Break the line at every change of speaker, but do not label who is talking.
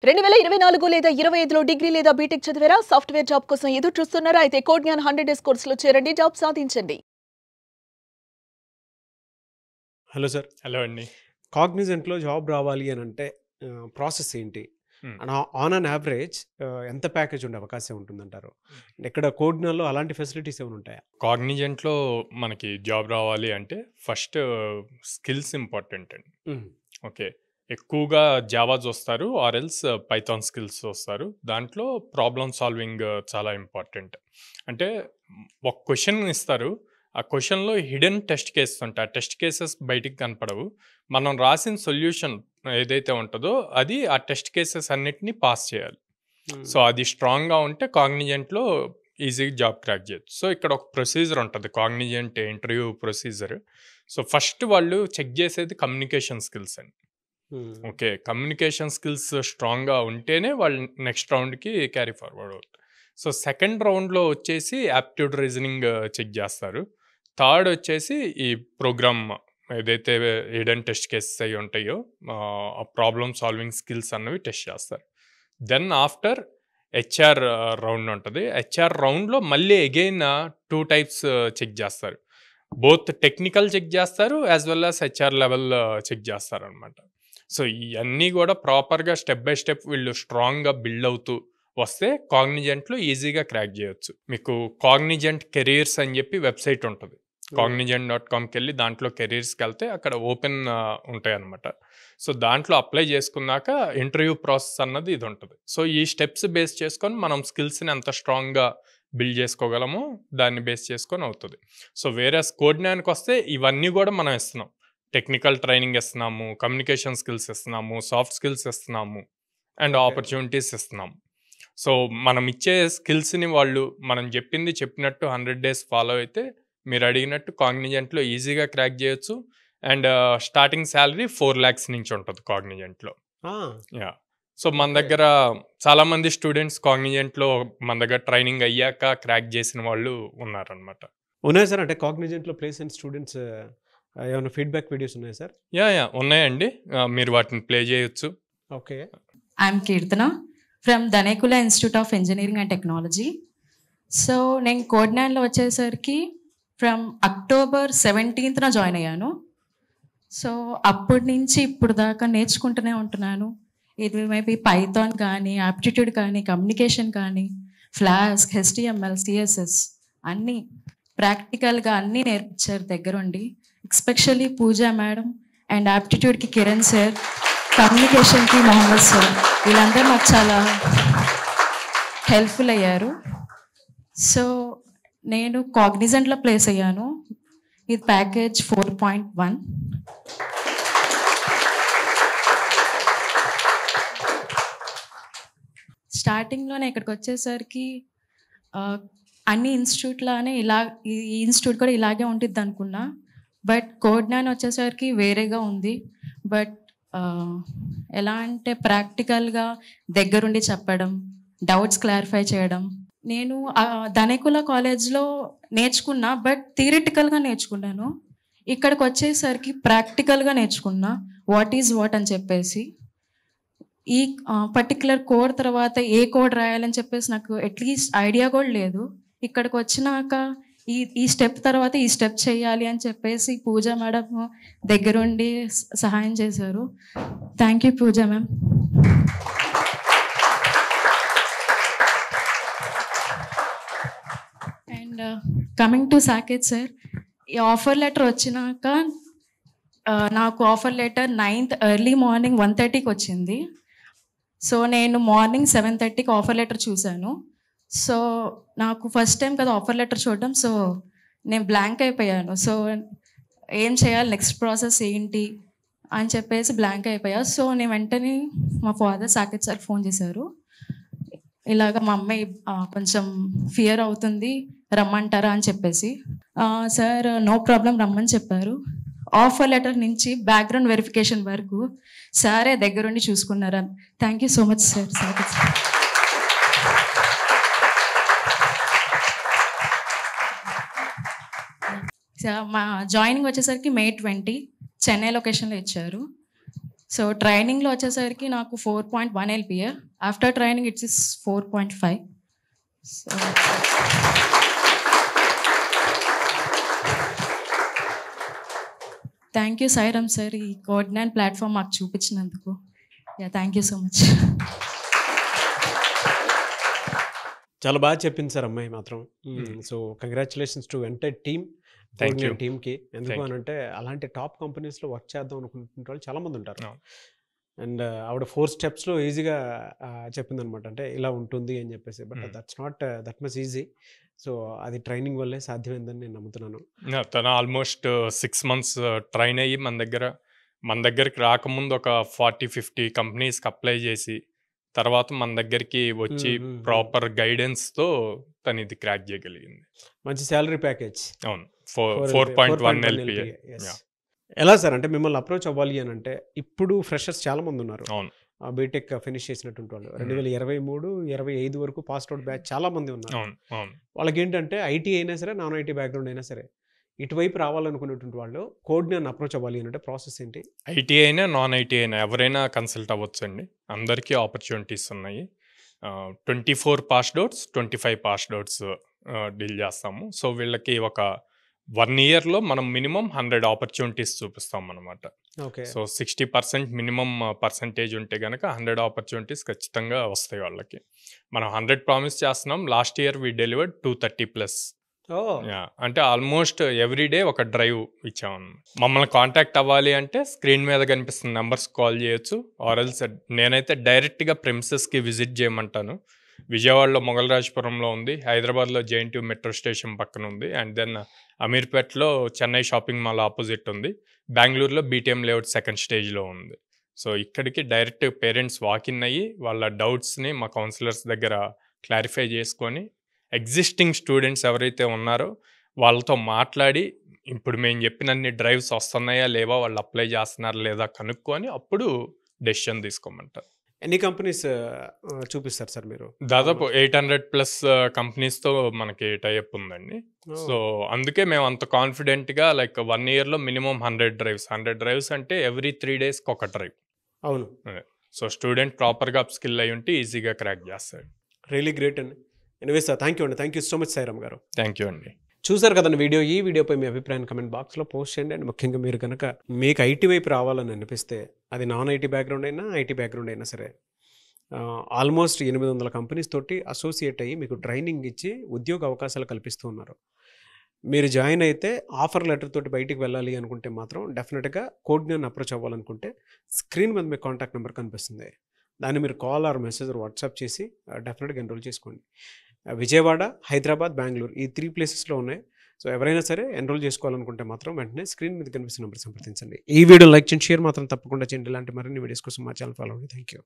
2024 లేదా 25లో డిగ్రీ లేదా బీటెక్ చదివారా? సాఫ్ట్‌వేర్ జాబ్ కోసం ఎదురు చూస్తున్నారా? అయితే కోడ్ జ్ఞాన్ 100 డేస్ కోర్సులో చేరండి. జాబ్ సాధించండి.
Hello sir.
హలో అండి.
కాగ్నిజెంట్‌లో జాబ్ రావాలి అనంటే ప్రాసెస్ ఏంటి?
హ్మ్.
అండ్ ఆన్ అన్ యావరేజ్ ఎంత ప్యాకేజ్ ఉండే అవకాశం ఉంటుందంటారు? ఇక్కడ కోడ్‌జ్ఞాన్‌లో అలాంటి ఫెసిలిటీస్ ఏమైనా ఉంటాయా?
కాగ్నిజెంట్‌లో మనకి జాబ్ రావాలి అంటే ఫస్ట్ స్కిల్స్ ఇంపార్టెంట్ అండి.
హ్మ్.
ఓకే. ఎక్కువగా జావా చూస్తారు ఆర్ ఎల్స్ పైథాన్ స్కిల్స్ చూస్తారు. దాంట్లో ప్రాబ్లమ్ సాల్వింగ్ చాలా ఇంపార్టెంట్. అంటే ఒక క్వెషన్ ఇస్తారు. ఆ క్వెషన్‌లో హిడెన్ టెస్ట్ కేసెస్ ఉంటాయి. ఆ టెస్ట్ కేసెస్ బయటికి కనపడవు. మనం రాసిన సొల్యూషన్ ఏదైతే ఉంటదో అది ఆ టెస్ట్ కేసెస్ అన్నిటిని పాస్ చేయాలి. సో, అది స్ట్రాంగ్‌గా ఉంటే కాగ్నిజెంట్‌లో ఈజీగా జాబ్ క్రాక్ చేయొచ్చు. సో, ఇక్కడ ఒక ప్రొసీజర్ ఉంటది. Cognizant interview procedure. So, first వాళ్ళు చెక్ చేసేది కమ్యూనికేషన్ స్కిల్స్ అండి.
హ్మ్.
ఓకే. కమ్యూనికేషన్ స్కిల్స్ స్ట్రాంగ్‌గా ఉంటేనే వాళ్ళు నెక్స్ట్ రౌండ్‌కి క్యారీ ఫార్వర్డ్ అవుతారు. సో, సెకండ్ రౌండ్‌లో వచ్చేసి యాప్టిట్యూడ్ రీజనింగ్ చెక్ చేస్తారు. థర్డ్ వచ్చేసి ఈ ప్రోగ్రామ్ ఏదైతే హిడెన్ టెస్ట్ కేసెస్ అయి ఉంటాయో ఆ ప్రాబ్లమ్ సాల్వింగ్ స్కిల్స్ అన్నవి టెస్ట్ చేస్తారు. దెన్ ఆఫ్టర్ హెచ్ఆర్ రౌండ్ ఉంటది. హెచ్ఆర్ రౌండ్‌లో మళ్ళీ అగైన్ 2 టైప్స్ చెక్ చేస్తారు. బోత్ టెక్నికల్ చెక్ చేస్తారు. As well as HR level check చేస్తారనమాట. సో, ఇయన్నీ గూడా ప్రాపర్‌గా స్టెప్ బై స్టెప్ వీళ్ళు స్ట్రాంగ్‌గా బిల్డ్ అవుతూ వస్తే కాగ్నిజెంట్‌లో ఈజీగా క్రాక్ జేయొచ్చు. మీకు కాగ్నిజెంట్ కెరియర్స్ అని జెప్పి వెబ్‌సైట్ ఉంటది. cognizant.comకెళ్ళి దాంట్లో కెరియర్స్‌కెళ్తే అక్కడ ఓపెన్ ఉంటాయన్నమాట. సో, దాంట్లో అప్లై చేసుకున్నాక ఇంటర్వ్యూ ప్రాసెస్ అన్నది ఇది ఉంటది. సో, ఈ స్టెప్స్ బేస్ చేసుకొని మనం స్కిల్స్‌ని ఎంత స్ట్రాంగ్‌గా బిల్డ్ చేసుకోగలమో దాన్ని బేస్ చేసుకొని అవుతది. సో, వేరేస్ కోడ్‌జ్ఞాన్‌కొస్తే ఇవన్నీ గూడా మనం ఇస్తున్నాం. టెక్నికల్ ట్రైనింగ్ ఇస్తున్నాము, కమ్యూనికేషన్ స్కిల్స్ ఇస్తున్నాము, సాఫ్ట్ స్కిల్స్ ఇస్తున్నాము అండ్
ఓకే.
ఆపర్చునిటీస్ ఇస్తున్నాము. సో, మనం ఇచ్చే స్కిల్స్‌ని వాళ్ళు మనం చెప్పింది చెప్పినట్టు 100 డేస్ ఫాలో అయితే మీరు అడిగినట్టు కాగ్నిజెంట్‌లో ఈజీగా క్రాక్ చేయొచ్చు. అండ్ స్టార్టింగ్ సాలరీ 4,00,000 నుంచి ఉంటది కాగ్నిజెంట్‌లో.
ఆ!
యాహ్! సో, మన
ఓకే.
దగ్గర చాలామంది స్టూడెంట్స్ కాగ్నిజెంట్‌లో మన దగ్గర ట్రైనింగ్ అయ్యాక క్రాక్ చేసిన వాళ్ళు ఉన్నారనమాట.
ఉన్నాయా సార్? అంటే కాగ్నిజెంట్‌లో ప్లేస్ అయిన స్టూడెంట్స్ ఏమైనా ఫీడ్‌బ్యాక్ వీడియోస్ ఉన్నాయా సార్?
యాహ్! ఉన్నాయండి. మీరు వాటిని ప్లే చేయొచ్చు.
Okay.
I'm Kirtana from Danekula Institute of Engineering and Technology. So నేను కోడ్నాన్లో వచ్చేసరికి ఫ్రమ్ అక్టోబర్ 17th జాయిన్ అయ్యాను. సో అప్పటి నుంచి ఇప్పుడు దాకా నేర్చుకుంటూనే ఉంటున్నాను. ఇది మేబీ పైథాన్ కానీ ఆప్టిట్యూడ్ కానీ కమ్యూనికేషన్ కానీ ఫ్లాస్క్ హెచ్టిఎంఎల్ సిఎస్ఎస్ అన్నీ ప్రాక్టికల్గా అన్నీ నేర్పించారు దగ్గరుండి. ఎస్పెషల్లీ పూజా మేడం అండ్ ఆప్టిట్యూడ్కి కిరణ్ సార్, కమ్యూనికేషన్కి మొహమ్మద్ సార్, వీళ్ళందరూ నాకు చాలా హెల్ప్ఫుల్ అయ్యారు. సో నేను కాగ్నిజెంట్లో ప్లేస్ అయ్యాను. ఇది ప్యాకేజ్ 4.1. స్టార్టింగ్లోనే ఇక్కడికి వచ్చేసరికి అన్ని ఇన్స్టిట్యూట్లానే ఈ ఇన్స్టిట్యూట్ కూడా ఇలాగే ఉంటుంది అనుకున్నా. బట్ కోడ్నాన్ వచ్చేసరికి వేరేగా ఉంది. బట్ ఎలా అంటే ప్రాక్టికల్గా దగ్గరుండి చెప్పడం, డౌట్స్ క్లారిఫై చేయడం. నేను ధనేకుల కాలేజ్లో నేర్చుకున్నా, బట్ థియరిటికల్గా నేర్చుకున్నాను. ఇక్కడికి వచ్చేసరికి ప్రాక్టికల్గా నేర్చుకున్నా వాట్ ఈజ్ వాట్ అని చెప్పేసి. ఈ పర్టికులర్ కోడ్ తర్వాత ఏ కోడ్ రాయాలని చెప్పేసి నాకు అట్లీస్ట్ ఐడియా కూడా లేదు. ఇక్కడికి వచ్చినాక ఈ స్టెప్ తర్వాత ఈ స్టెప్ చేయాలి అని చెప్పేసి పూజా మేడం దగ్గరుండి సహాయం చేశారు. Thank you Pooja ma'am. And coming to Saketh sir, ఈ ఆఫర్ లెటర్ వచ్చినాక నాకు offer letter 9th early morning 1:30కి వచ్చింది. సో నేను మార్నింగ్ 7:30కి ఆఫర్ లెటర్ చూశాను. సో నాకు ఫస్ట్ టైం కదా ఆఫర్ లెటర్ చూడడం. సో నేను బ్లాంక్ అయిపోయాను. సో ఏం చేయాలి, నెక్స్ట్ ప్రాసెస్ ఏంటి అని చెప్పేసి బ్లాంక్ అయిపోయా. సో నేను వెంటనే మా ఫాదర్ సాకేత్ సార్ ఫోన్ చేశారు. ఇలాగ మా అమ్మాయి కొంచెం ఫియర్ అవుతుంది, రమ్మంటారా అని చెప్పేసి. సార్ నో ప్రాబ్లం రమ్మని చెప్పారు. ఆఫర్ లెటర్ నుంచి బ్యాక్గ్రౌండ్ వెరిఫికేషన్ వరకు సారే దగ్గరుండి చూసుకున్నారా. Thank you so much sir. Saketh sir. మా జాయినింగ్ వచ్చేసరికి May 20 చెన్నై లొకేషన్లో ఇచ్చారు. సో ట్రైనింగ్లో వచ్చేసరికి నాకు 4.1 LPA. After training it's is 4.5. So thank you Sairam sir, ఈ కోడ్9 ప్లాట్ఫామ్ మాకు చూపించినందుకు. Thank you so much.
చాలా బాగా చెప్పింది సార్ అమ్మాయి మాత్రం. So congratulations to entire team,
Thank you.
టీమ్కి. ఎందుకు
Thank you.
అని అంటే అలాంటి టాప్ కంపెనీస్లో వర్క్ చేద్దాం అనుకుంటున్న వాళ్ళు చాలామంది ఉంటారు.
No.
అండ్ ఆవిడ 4 స్టెప్స్లో ఈజీగా చెప్పింది అనమాట, అంటే ఇలా ఉంటుంది అని చెప్పేసి. But that's not that much easy. So అది ట్రైనింగ్ వల్లే సాధ్యమైందని నేను నమ్ముతున్నాను.
తను ఆల్మోస్ట్ 6 months ట్రైన్ అయ్యి మన దగ్గరికి రాకముందు ఒక 40-50 కంపెనీస్కి అప్లై చేసి తర్వాత మన దగ్గరికి వచ్చి ప్రాపర్ గైడెన్స్తో తను ఇది క్రాక్ చేయగలిగింది.
మంచి శాలరీ ప్యాకేజ్.
అవును, 4.1 LPA.
ఎలా సార్, అంటే mimmల్ని అప్రోచ్ అవ్వాలి అని అంటే ఇప్పుడు ఫ్రెషర్స్ చాలా మంది ఉన్నారు,
అవును,
బీటెక్ ఫినిష్ చేసినటువంటి వాళ్ళు 2023-25 వరకు పాస్ట్ అవుట్ బ్యాచ్ చాలా మంది ఉన్నారు.
అవును, అవును.
వాళ్ళకి ఏంటంటే ఐటీ అయినా సరే, నాన్ ఐటీ బ్యాక్గ్రౌండ్ అయినా సరే, ఇటువైపు రావాలనుకునేటువంటి వాళ్ళు కోడ్ని అప్రోచ్ అవ్వాలి అంటే ప్రాసెస్ ఏంటి?
ఐటీ అయినా నాన్ ఐటీ అయినా ఎవరైనా కన్సల్ట్ అవ్వచ్చు అండి. అందరికీ ఆపర్చునిటీస్ ఉన్నాయి. 24 passed outs, 25 passed outs deal చేస్తాము. సో వీళ్ళకి ఒక 1 yearలో మనం మినిమం 100 ఆపర్చునిటీస్ చూపిస్తాం అనమాట.
ఓకే.
సో 60% మినిమం పర్సంటేజ్ ఉంటే కనుక 100 ఆపర్చునిటీస్ ఖచ్చితంగా వస్తాయి వాళ్ళకి. మనం 100 ప్రామిస్ చేస్తున్నాం. Last year we delivered 230+. అంటే ఆల్మోస్ట్ ఎవ్రీడే ఒక డ్రైవ్ ఇచ్చాము. మమ్మల్ని కాంటాక్ట్ అవ్వాలి అంటే స్క్రీన్ మీద కనిపిస్తున్న నెంబర్స్ కాల్ చేయొచ్చు. ఆర్ఎల్స్ నేనైతే డైరెక్ట్గా ప్రెమిసెస్కి విజిట్ చేయమంటాను. విజయవాడలో మొగలరాజపురంలో ఉంది, హైదరాబాద్లో JNTU మెట్రో స్టేషన్ పక్కన ఉంది, అండ్ దెన్ అమీర్పేట్లో చెన్నై షాపింగ్ మాల్ ఆపోజిట్ ఉంది, బెంగళూరులో BTM లేఅవుట్ సెకండ్ స్టేజ్లో ఉంది. సో ఇక్కడికి డైరెక్ట్ పేరెంట్స్ వాకిన్ అయ్యి వాళ్ళ డౌట్స్ని మా కౌన్సిలర్స్ దగ్గర క్లారిఫై చేసుకొని ఎగ్జిస్టింగ్ స్టూడెంట్స్ ఎవరైతే ఉన్నారో వాళ్ళతో మాట్లాడి ఇప్పుడు మేము చెప్పినన్ని డ్రైవ్స్ వస్తున్నాయా లేవా, వాళ్ళు అప్లై చేస్తున్నారా లేదా కనుక్కొని అప్పుడు డెసిషన్ తీసుకోమంటారు.
ఎన్ని కంపెనీస్ చూపిస్తారు సార్ మీరు?
దాదాపు 800+ కంపెనీస్తో మనకి టైఅప్ ఉందండి. సో అందుకే మేము అంత కాన్ఫిడెంట్గా లైక్ 1 yearలో మినిమం 100 డ్రైవ్స్ అంటే ఎవ్రీ 3 daysకి ఒక డ్రైవ్.
అవును.
సో స్టూడెంట్ ప్రాపర్గా అప్ స్కిల్ అయి ఉంటే ఈజీగా క్రాక్ చేస్తాడు.
రియలీ గ్రేట్ అండి. ఎనివే సార్, థ్యాంక్ యూ అండి. Thank you so much Sairam గారు.
థ్యాంక్ యూ అండి.
చూసారు కదండి వీడియో. ఈ వీడియోపై మీ అభిప్రాయాన్ని కమెంట్ బాక్స్లో పోస్ట్ చేయండి. అండ్ ముఖ్యంగా మీరు కనుక మీకు ఐటీ వైపు రావాలని అనిపిస్తే, అది నాన్ ఐటీ బ్యాక్గ్రౌండ్ అయినా ఐటీ బ్యాక్గ్రౌండ్ అయినా సరే, ఆల్మోస్ట్ 800 కంపెనీస్ తోటి అసోసియేట్ అయ్యి మీకు ట్రైనింగ్ ఇచ్చి ఉద్యోగ అవకాశాలు కల్పిస్తూ ఉన్నారు. మీరు జాయిన్ అయితే ఆఫర్ లెటర్ తోటి బయటికి వెళ్ళాలి అనుకుంటే మాత్రం డెఫినెట్గా కోడ్ని అప్రోచ్ అవ్వాలనుకుంటే స్క్రీన్ మీద మీ కాంటాక్ట్ నెంబర్ కనిపిస్తుంది. దాన్ని మీరు కాల్ ఆర్ మెసేజ్ వాట్సాప్ చేసి డెఫినెట్గా ఎన్రోల్ చేసుకోండి. విజయవాడ, హైదరాబాద్, బెంగళూరు ఈ 3 ప్లేసెస్లో ఉన్నాయి. సో ఎవరైనా సరే ఎన్రోల్ చేసుకోవాలనుకుంటే మాత్రం వెంటనే స్క్రీన్ మీద కనిపిస్తున్న నెంబర్ సంప్రదించండి. ఈ వీడియో లైక్ చేయండి, షేర్ మాత్రం తప్పకుండా చేయండి. ఇలాంటి మరిన్ని వీడియోస్ కోసం మా ఛానల్ ఫాలో అవ్వండి. Thank you.